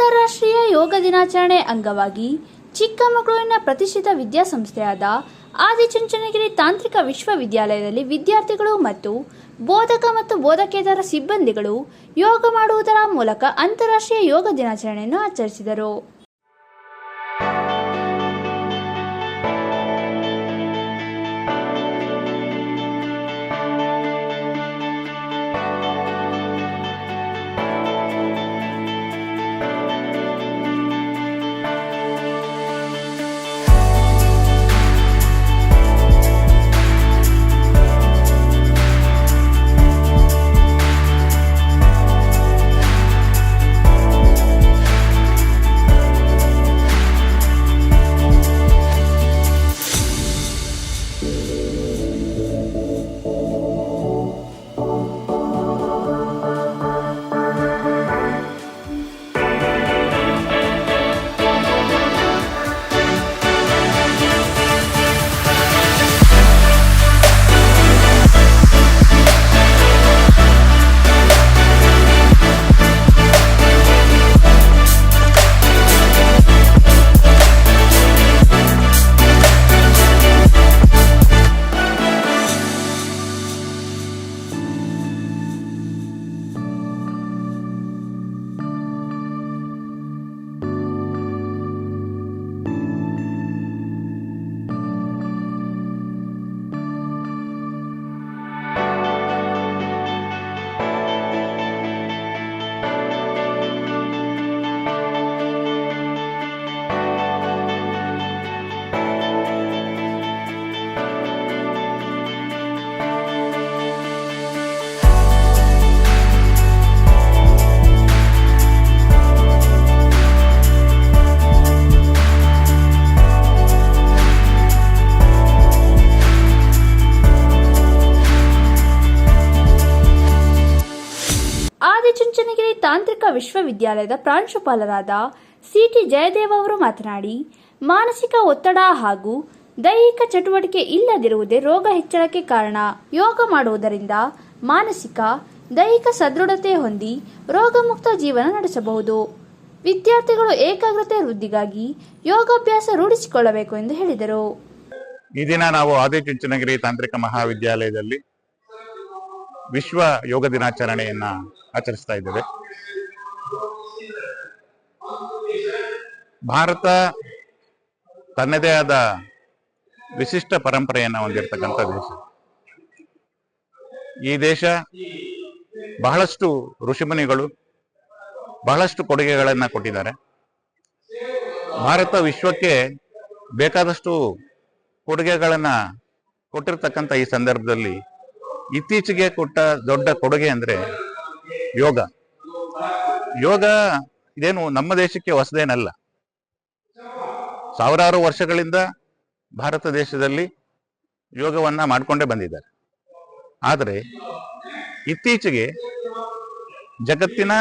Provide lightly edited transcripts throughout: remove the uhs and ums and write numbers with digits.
ಅಂತಾರಾಷ್ಟ್ರೀಯ ಯೋಗ ದಿನಾಚರಣೆ ಅಂಗವಾಗಿ ಚಿಕ್ಕಮಗಳೂರಿನ ಪ್ರತಿಷ್ಠಿತ ವಿದ್ಯಾಸಂಸ್ಥೆಯಾದ ಆದಿಚುಂಚನಗಿರಿ ತಾಂತ್ರಿಕ ವಿಶ್ವವಿದ್ಯಾಲಯದಲ್ಲಿ ವಿದ್ಯಾರ್ಥಿಗಳು ಮತ್ತು ಬೋಧಕ ಮತ್ತು ಬೋಧಕೇತರ ಸಿಬ್ಬಂದಿಗಳು ಯೋಗ ಮಾಡುವುದರ ಮೂಲಕ ಅಂತಾರಾಷ್ಟ್ರೀಯ ಯೋಗ ದಿನಾಚರಣೆಯನ್ನು ಆಚರಿಸಿದರು. ಆದಿಚುಂಚನಗಿರಿ ತಾಂತ್ರಿಕ ವಿಶ್ವವಿದ್ಯಾಲಯದ ಪ್ರಾಂಶುಪಾಲರಾದ ಸಿ.ಟಿ. ಜಯದೇವ್ ಅವರು ಮಾತನಾಡಿ, ಮಾನಸಿಕ ಒತ್ತಡ ಹಾಗೂ ದೈಹಿಕ ಚಟುವಟಿಕೆ ಇಲ್ಲದಿರುವುದೇ ರೋಗ ಹೆಚ್ಚಳಕ್ಕೆ ಕಾರಣ. ಯೋಗ ಮಾಡುವುದರಿಂದ ಮಾನಸಿಕ ದೈಹಿಕ ಸದೃಢತೆ ಹೊಂದಿ ರೋಗಮುಕ್ತ ಜೀವನ ನಡೆಸಬಹುದು. ವಿದ್ಯಾರ್ಥಿಗಳು ಏಕಾಗ್ರತೆ ವೃದ್ಧಿಗಾಗಿ ಯೋಗಾಭ್ಯಾಸ ರೂಢಿಸಿಕೊಳ್ಳಬೇಕು ಎಂದು ಹೇಳಿದರು. ಈ ದಿನ ನಾವು ಆದಿಚುಂಚನಗಿರಿ ತಾಂತ್ರಿಕ ಮಹಾವಿದ್ಯಾಲಯದಲ್ಲಿ ವಿಶ್ವ ಯೋಗ ದಿನಾಚರಣೆಯನ್ನ ಆಚರಿಸ್ತಾ ಇದ್ದೇವೆ. ಭಾರತ ತನ್ನದೇ ಆದ ವಿಶಿಷ್ಟ ಪರಂಪರೆಯನ್ನು ಹೊಂದಿರತಕ್ಕಂಥ ದೇಶ. ಈ ದೇಶ ಬಹಳಷ್ಟು ಋಷಿಮುನಿಗಳು ಬಹಳಷ್ಟು ಕೊಡುಗೆಗಳನ್ನ ಕೊಟ್ಟಿದ್ದಾರೆ. ಭಾರತ ವಿಶ್ವಕ್ಕೆ ಬೇಕಾದಷ್ಟು ಕೊಡುಗೆಗಳನ್ನ ಕೊಟ್ಟಿರ್ತಕ್ಕಂಥ ಈ ಸಂದರ್ಭದಲ್ಲಿ ಇತ್ತೀಚೆಗೆ ಕೊಟ್ಟ ದೊಡ್ಡ ಕೊಡುಗೆ ಅಂದ್ರೆ ಯೋಗ. ಯೋಗ ಇದೇನು ನಮ್ಮ ದೇಶಕ್ಕೆ ಹೊಸದೇನಲ್ಲ. ಸಾವಿರಾರು ವರ್ಷಗಳಿಂದ ಭಾರತ ದೇಶದಲ್ಲಿ ಯೋಗವನ್ನ ಮಾಡಿಕೊಂಡೇ ಬಂದಿದ್ದಾರೆ. ಆದರೆ ಇತ್ತೀಚೆಗೆ ಜಗತ್ತಿನ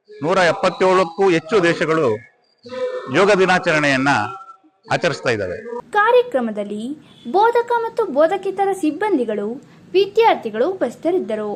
177ಕ್ಕೂ ಹೆಚ್ಚು ದೇಶಗಳು ಯೋಗ ದಿನಾಚರಣೆಯನ್ನ ಆಚರಿಸ್ತಾ ಇದ್ದಾವೆ. ಕಾರ್ಯಕ್ರಮದಲ್ಲಿ ಬೋಧಕ ಮತ್ತು ಬೋಧಕೇತರ ಸಿಬ್ಬಂದಿಗಳು, ವಿದ್ಯಾರ್ಥಿಗಳು ಉಪಸ್ಥಿತರಿದ್ದರು.